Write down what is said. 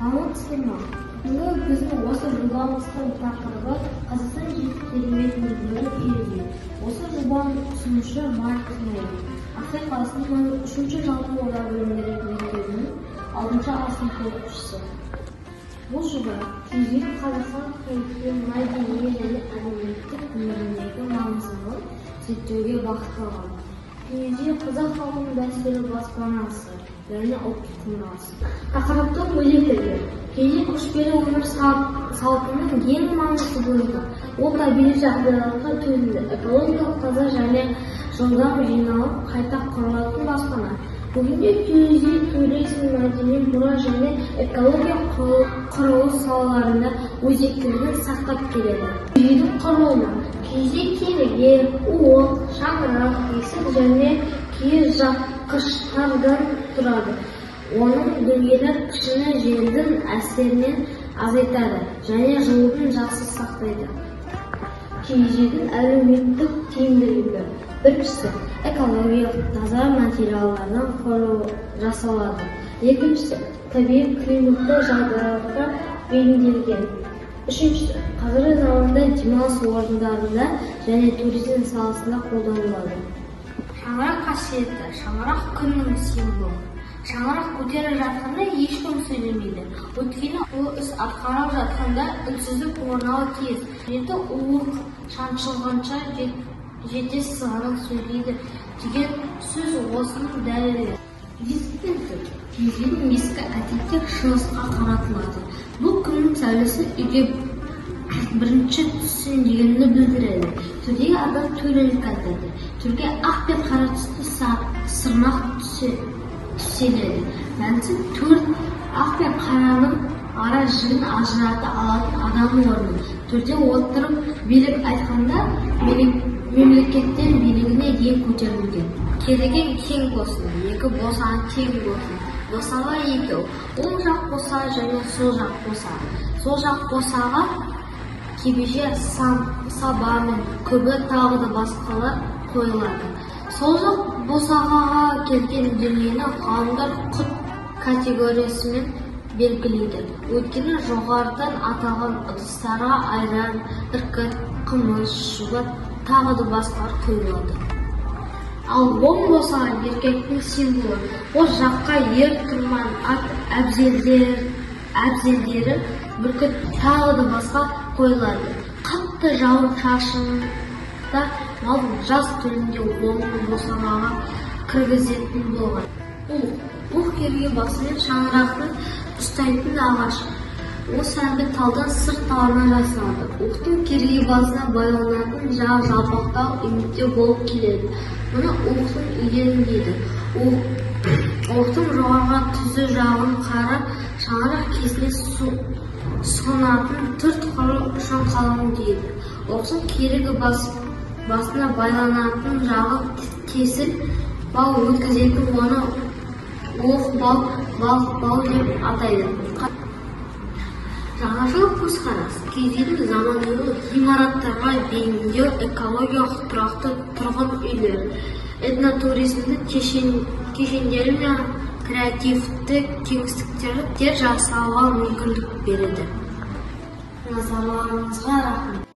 Саламатсыздар. Бүгін біздің осы жобамыздың тақырыбы Қазақстан жеті керемет өңірі фильмі. Осы жобаның ұсынушы Марк Мейер. Ақтау қаласының 3-ші жалпы орта білімдері мектебінің 6-ші А сынып оқушысы. Бұл жоба кездегі Қазақстан халқының мәдени және әлеуметтік өміріндегі маңызын зерттеуге бағытталған. Кездегі қазақ халқының дәстүрлі баспанасы және ұлттық мұрасы. Тақырыптың өзектілігі. Кездегі көшпелі өмір салтының ең маңызды бөлігі. Ол табиғи жағдайларға төзімді, экологиялық таза және жылдам жиналып қайта құрылатын баспана. Бүгінде туристік туризм, мәдени мұра және экология құрылыс салаларында өзектілігін сақтап келеді. Үйдің құрылымы. Кезде кереге, уық, шаңырақ, есік және киіз жаққыштардан тұрады. Оның дөңгелек пішіні желдің әсерінен азайтады және жылудың жақсы сақтайды. Киіздің әлеуметтік тиімділігі. Біріншісі, экологиялық таза материалдардан жасалады. Екіншісі, табиғи климаттық жағдайларға бейімделген. Үшіншісі, қазіргі заманда демалыс орындарында және туризм саласында қолданылады. Шаңырақ қасиеті. Шаңырақ күннің символы. Шаңырақ көтеріп жатқанда ешкім сөйлемейді. Өйткені ол іс атқарып жатқанда үнсіздік орнауы тиіс. Жеті уық шаншылғанша жеті сығанақ сөйлейді деген сөз осының дәлелі. Есіктің түр. Есіктің ескі әдетте шығысқа қаратылады. Бұл күннің сәулесі үйге бірінші түссін дегенді білдіреді. Төрдегі адам төрелік атайды. Төрге ақ пен қара түсті сырмақ түселеді. Мәнісі төрт ақ пен қараның ара жігін ажырата алатын адамның орны. Төрде отырып билік айтқанда мемлекеттен билігіне дейін көтерілген. Кереген кең болсын, екі босаға тең болсын. Босаға екеу, оң жақ босаға және сол жақ босаға. Сол жақ босаға кебеже, саба мен күбі тағы да басқалар қойылады. Сол жақ босағаға келген дүниені ғалымдар құт категориясымен белгілейді. Өйткені жоғарыдан аталған ыдыстарға айран, іркіт, қымыз, шұбат тағы да басқалар құйылады. Ал оң босаға еркектің символы. Ол жаққа ер тұрман, ат әбзелдері, бүркіт тағы да басқа қойылады. Қатты жауын шашында мал жаз түрінде оң босағаға кіргізетін болған. Уық кереге басымен шаңырақтың ұстайтын ағаш. Ол сәнді талдан сырт тауынан жасалады. Уықтың кереге басына байланатын жағы жалпақтау үміттеу болып келеді. Мұны уықтың үйдені дейді. Уықтың жоғарғы түзу жағын қары шаңырақ кезіне сұғынатын төрт құрлы шоңқалың дейді. Уықтың кереге басына байланатын жағы тесік бау өткізетін, оны уық бау деп атайды. Жаңашылық көзқарас. Кездегі заманауи ғимараттарға бейімдеу, экологиялық тұрақты тұрғын үйлер, этнотуризмді кешендері мен креативті кеңістіктер жасауға мүмкіндік береді. Назарларыңызға рахмет.